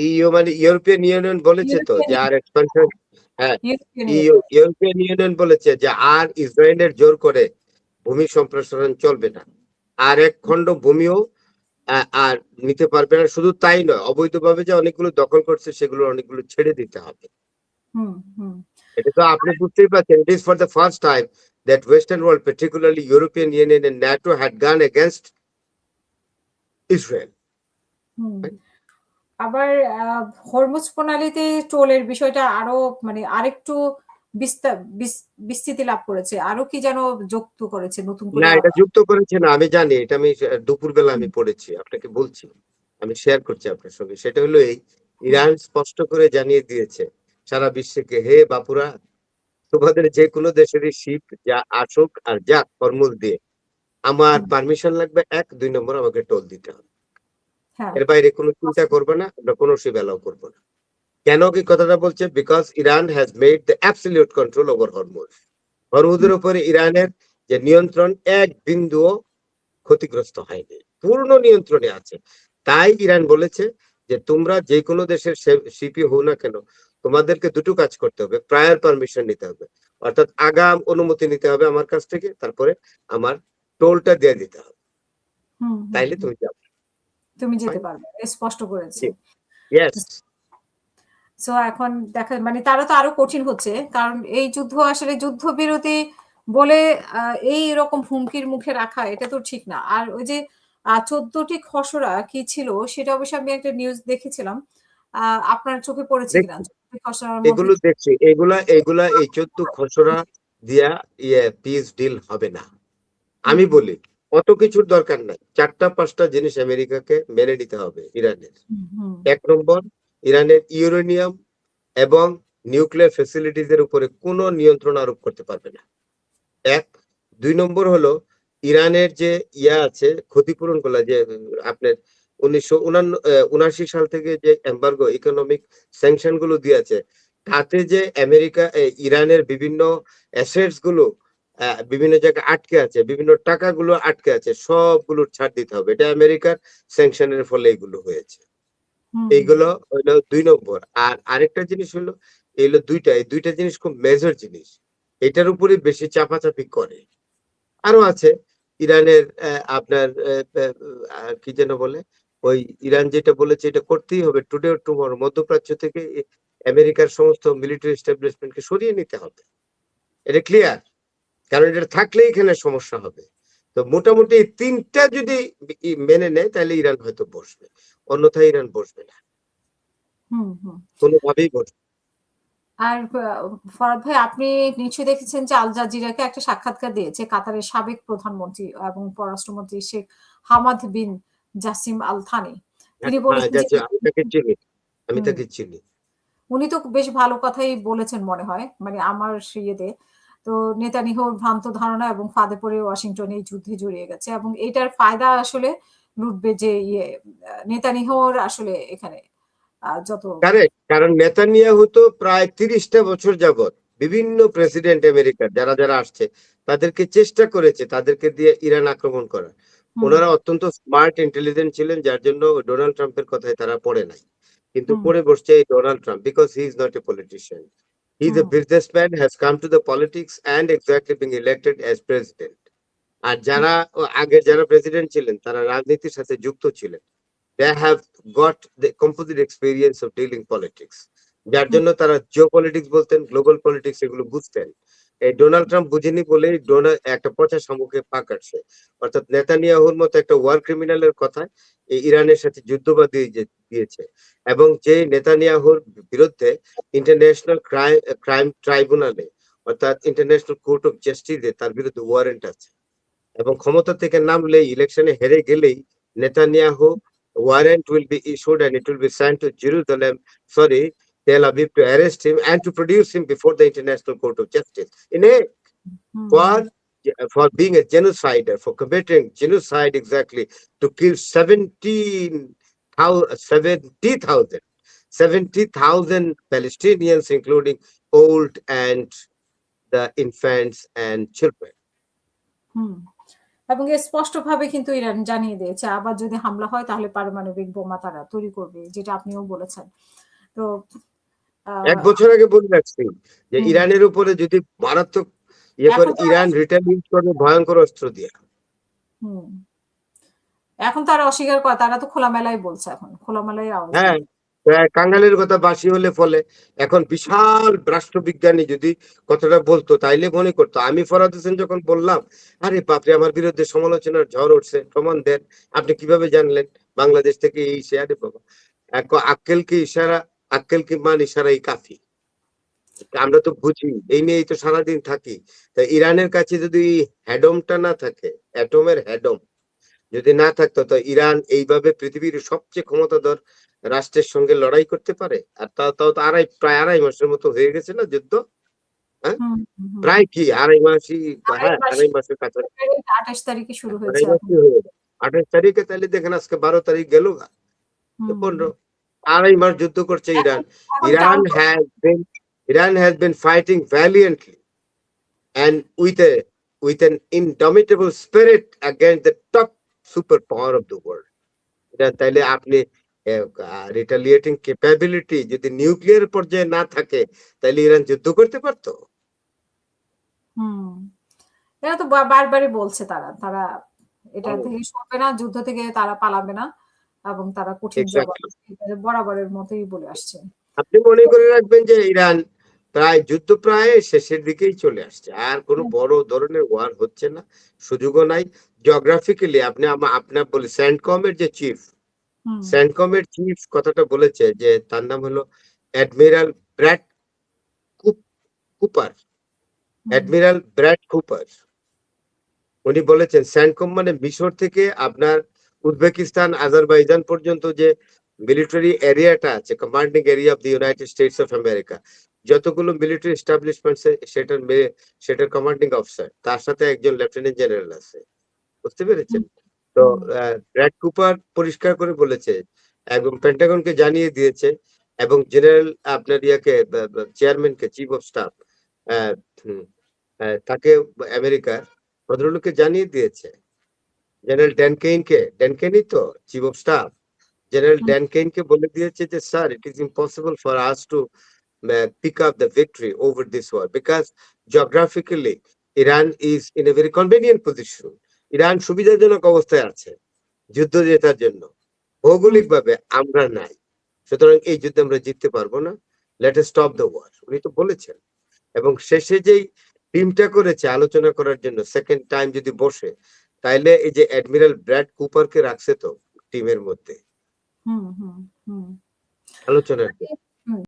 EU মানে European union বলেছে তো ইউরোপিয়ান যে আর এক্সপানশন, হ্যাঁ, ইউরোপিয়ান ইউরোপিয়ান ইউনিয়ন বলেছে যে আর ইসরায়েলের জোর করে ভূমি সম্প্রসারণ চলবে না, আর এক খণ্ড ভূমিও আর নিতে পারবে না। শুধু তাই নয়, অবৈধভাবে যে অনেকগুলো দখল করছে সেগুলো অনেকগুলো ছেড়ে দিতে হবে। হুম হুম এটা তো আপনি বুঝতেই পারছেন, it is for the first time that western world, particularly European Union and NATO, had gone against Israel. হুম আবার হরমুজ প্রণালীতে টোলের বিষয়টা আরো মানে আরেকটু বিস্তৃতি লাভ করেছে, আরো কি যেন যুক্ত করেছে নতুন করে না, এটা যুক্ত করেছে না, আমি জানি এটা, আমি দুপুরবেলা আমি পড়েছি, আপনাকে বলছি, আমি শেয়ার করছি আপনার সঙ্গে। সেটা হলো এই, হুম ইরান স্পষ্ট করে জানিয়ে দিয়েছে সারা বিশ্বকে, হে বাপুরা, তোমাদের যে কোনো দেশেরই শিপ যা আসুক আর যাক হরমুজ দিয়ে, আমার হুম, পারমিশন লাগবে, 1 2 নম্বর আমাকে টোল দিতে হবে। হ্যাঁ এর বাইরে কোনো চিন্তা করবে না, আমরা কোনো শিপ অ্যালাউ করবো না। কেন কি কথাটা বলছে? Because Iran has made the absolute control over Hormuz. হরমুজের উপরে ইরানের যে নিয়ন্ত্রণ, এক বিন্দুও ক্ষতিগ্রস্ত হয়নি, পূর্ণ নিয়ন্ত্রণে আছে। তাই ইরান বলেছে যে তোমরা যে কোনো দেশের শিপই হও না কেন, তোমাদেরকে দুটো কাজ করতে হবে, প্রায়র পারমিশন নিতে হবে, অর্থাৎ আগাম অনুমতি নিতে হবে আমার কাছ থেকে, তারপরে আমার টোলটা দিয়ে দিতে হবে, হুম হুম তাইলে হুম। তুমি যাবে। তুমি যেতে Fine? পারবে, স্পষ্ট করেছে। জি, ইয়েস। সো এখন দেখা মানে তারা তো আরো কঠিন হচ্ছে, কারণ এই যুদ্ধ আসলে যুদ্ধবিরতি বলে এই রকম হুমকির মুখে রাখা এটা তো ঠিক না। আর ওই যে 14টি খসড়া কি ছিল সেটা অবশ্য আমি একটা নিউজ দেখেছিলাম। আপনার চোখে পড়েছে কিনা? দেখছি, 14টি খসড়ার মধ্যে এগুলো দেখছি, এগুলা এই 14 খসড়া দিয়া পিস ডিল হবে না। হুম, আমি বলি অত কিছুর দরকার নাই, 4টা 5টা জিনিস আমেরিকাকে মেনে নিতে হবে ইরানের। হুম, হুম, 1 নম্বর, ইরানের ইউরেনিয়াম এবং নিউক্লিয়ার ফ্যাসিলিটিজ এর উপরে কোনো নিয়ন্ত্রণ আরোপ করতে পারবে না, 1। 2 নম্বর হলো, ইরানের যে আছে ক্ষতিপূরণ গুলা, যে আপনার 1979 সাল থেকে যে এম্বার্গো ইকোনমিক স্যাংশন গুলো দিয়েছে, তাতে যে আমেরিকা ইরানের বিভিন্ন অ্যাসেটস গুলো বিভিন্ন জায়গায় আটকে আছে, বিভিন্ন টাকাগুলো আটকে আছে, সবগুলো ছাড় দিতে হবে। এটা আমেরিকার স্যাংশনের ফলে এগুলো হয়েছে। হুম, হুম, এইগুলো হলো 2 নম্বর। আর আরেকটা জিনিস হলো, এগুলো এই দুইটা জিনিস খুব মেজর জিনিস, এটার উপরে বেশি চাপাচাপি করে। আরো আছে, ইরানের আপনার কি যেন বলে, ওই ইরান যেটা বলেছে এটা করতেই হবে, টুডে অর টুমরো, মধ্যপ্রাচ্য থেকে আমেরিকার সমস্ত মিলিটারি এস্টাবলিশমেন্টকে সরিয়ে নিতে হবে। এটা ক্লিয়ার, কারণ এটা থাকলেই এখানে সমস্যা হবে। তো মোটামুটি এই 3টা যদি মেনে নেয় তাহলে ইরান হয়তো বসবে, অন্যথায় ইরান বসবে না, হুম, হুম। কোনোভাবেই বসবে আর ফরহাদ ভাই, আপনি নিশ্চয়ই দেখেছেন যে আল জাজিরাকে একটা সাক্ষাৎকার দিয়েছে কাতারের সাবেক প্রধানমন্ত্রী এবং পররাষ্ট্রমন্ত্রী Sheikh Hamad bin Jassim Al Thani. না। তিনি হ্যাঁ, বলেছেন যে আমি তাকে চিনি, আমি হুম, তাকে চিনি। উনি তো বেশ ভালো কথাই বলেছেন মনে হয়। মানে আমার ইয়েতে। তো নেতানিয়াহুর ভ্রান্ত ধারণা এবং ফাঁদে পড়ে ওয়াশিংটন এই যুদ্ধে জড়িয়ে গেছে এবং এইটার ফায়দা আসলে লুটবে যে নেতানিয়াহুর আসলে এখানে যত কারেক্ট, কারণ নেতানিয়াহু তো প্রায় 30টা বছর যাবত বিভিন্ন প্রেসিডেন্ট আমেরিকার যারা যারা আসছে তাদেরকে চেষ্টা করেছে তাদেরকে দিয়ে ইরান আক্রমণ করার। হুম, ওনারা অত্যন্ত স্মার্ট ইন্টেলিজেন্ট ছিলেন, যার জন্য ডোনাল্ড ট্রাম্পের কথায় তারা পড়ে নাই, কিন্তু হুম, পড়ে বসছে এই Donald Trump, because he is not a politician, he is a hmm, businessman, has come to the politics and exactly being elected as president. আর হুম, যারা আগের যারা প্রেসিডেন্ট ছিলেন তারা রাজনীতির সাথে যুক্ত ছিলেন, they have got the composite experience of dealing politics, যার হুম, জন্য তারা জিও পলিটিক্স বলতেন, গ্লোবাল পলিটিক্স এগুলো বুঝতেন। এই ডোনাল্ড ট্রাম্প বুঝেনি বলেই একটা পচা শামুকে পা কাটছে, অর্থাৎ নেতানিয়াহুর মতো একটা ওয়ার ক্রিমিনালের কথা এই ইরানের সাথে যুদ্ধবাদী দিয়েছে, এবং যে নেতানিয়াহুর বিরুদ্ধে ইন্টারন্যাশনাল ক্রাইম ট্রাইব্যুনালে, অর্থাৎ ইন্টারন্যাশনাল কোর্ট অফ জাস্টিসে তার বিরুদ্ধে ওয়ারেন্ট আছে, এবং ক্ষমতা থেকে নামলে ইলেকশনে হেরে গেলেই Netanyahu warrant will be issued and it will be sent to Jerusalem, sorry, Tel Aviv, to arrest him and to produce him before the International Court of Justice. In a hmm, for hmm, for being a genocider, for committing genocide exactly, to kill 70,000 Palestinians, including old and the infants and children. হুম। এবং স্পষ্টভাবে কিন্তু Iran জানিয়ে দিয়েছে আবার যদি হামলা হয় তাহলে পারমাণবিক বোমা তারা তৈরি করবে, যেটা আপনিও বলেছেন। তো ১ আহ, বছর আগে বলে রাখছি যে হুম, ইরানের উপরে যদি মারাত্মক ইয়ে করে এখন তো ইরান রিটালিয়েট করবে ভয়ঙ্কর অস্ত্র দিয়ে। হুম, এখন তারা অস্বীকার করে, তারা তো খোলামেলাই বলছে, এখন খোলামেলাই আওয়াজ হ্যাঁ, দিচ্ছে। কাঙ্গালের কথা বাসি হলে ফলে। এখন বিশাল রাষ্ট্রবিজ্ঞানী যদি কথাটা বলতো তাইলে মনে করতো। আমি ফরহাদ হোসেন যখন বললাম, "আরে বাপরে! আমার বিরুদ্ধে সমালোচনার ঝড় উঠছে। প্রমাণ দেন। আপনি কিভাবে জানলেন? বাংলাদেশ থেকে এই সে।" আরে বাবা! আক্কেল কি ইশারা, আক্কেল কি মান ইশারাই কাফি। আমরা তো বুঝি। এই নিয়েই তো সারাদিন থাকি। তা ইরানের কাছে যদি হ্যাডমটা না থাকে, অ্যাটমের হ্যাডম যদি না থাকতো তো ইরান এইভাবে পৃথিবীর সবচেয়ে ক্ষমতাধর রাষ্ট্রের সঙ্গে লড়াই করতে পারে? আর তাও তো প্রায় ২.৫ মাসের মতো হয়ে গেছে না যুদ্ধ? হ্যাঁ? হুম, হুম, হুম। প্রায় কি ২.৫ মাসই, আড়াই হ্যাঁ, মাস ২.৫ মাসের কাছাকাছি। ফেব্রুয়ারির ২৮ তারিখে শুরু হয়েছে ২.৫ এখন। মাসই হয়ে গেল। ২৮ তারিখে তাইলে দেখেন আজকে ১২ তারিখ গেল গা। হুম। ১৫, ২.৫ মাস যুদ্ধ করছে ইরান। এখন এখন Iran count has been Iran has been fighting valiantly and with an indomitable spirit against the top superpower of the world. এটা তাইলে আপনি রিটালিয়েটিং ক্যাপাবিলিটি যদি নিউক্লিয়ার পর্যায়ে না থাকে তাইলে ইরান যুদ্ধ করতে পারতো? হুম। এরা তো বারবারই বলছে তারা। তারা এটা থেকে সরবে না, যুদ্ধ থেকে তারা পালাবে না এবং তারা কঠিন জবাব এক্সাক্টলি। এটা বরাবরের মতোই বলে আসছে। আপনি মনে করে রাখবেন যে ইরান যুদ্ধ প্রায় শেষের দিকেই চলে আসছে। আর কোন হুম, বড় ধরনের ওয়ার হচ্ছে না। সুযোগও নাই। জিওগ্রাফিক্যালি আপনি আপনার বলি সেন্টকম এর যে চিফ, হুম, সেন্টকম এর চিফ কথাটা বলেছে যে তার নাম হলো অ্যাডমিরাল ব্র্যাড কুপ কুপার। হুম, অ্যাডমিরাল ব্র্যাড কুপার। উনি বলেছেন সেন্টকম মানে মিশর থেকে আপনার উজবেকিস্তান, আজারবাইজান পর্যন্ত যে মিলিটারি এরিয়াটা আছে, commanding area of the United states of America, যতগুলো মিলিটারি এস্টাবলিশমেন্টস সেটার কমান্ডিং অফিসার, তার সাথে একজন লেফটেন্যান্ট জেনারেল আছে। বুঝতে পেরেছেন? হুম, তো হুম, ব্র্যাড কুপার পরিষ্কার করে বলেছে এবং পেন্টাগনকে জানিয়ে দিয়েছে এবং জেনারেল আপনার ইয়াকে চেয়ারম্যানকে, চিফ অফ স্টাফ তাকে আমেরিকার ভদ্রলোককে জানিয়ে দিয়েছে। জেনারেল ড্যান কেইনই তো chief of staff. General hmm, Dan কেইনকে বলে দিয়েছে যে, "sir, it is impossible for us to pick up the victory over this war because geographically Iran is in a very convenient position." Iran সুবিধাজনক অবস্থায় আছে যুদ্ধ জেতার জন্য। হুম, ভৌগোলিকভাবে আমরা নাই। সুতরাং এই যুদ্ধে আমরা জিততে পারবো না। Let us stop the war. উনি তো বলেছেন। এবং শেষে যেই টিমটা করেছে আলোচনা করার জন্য সেকেন্ড টাইম যদি বসে, তাইলে এই যে অ্যাডমিরাল ব্র্যাড কুপারকে রাখছে তো টিমের মধ্যে হুম, হুম, হুম। আলোচনার জন্য।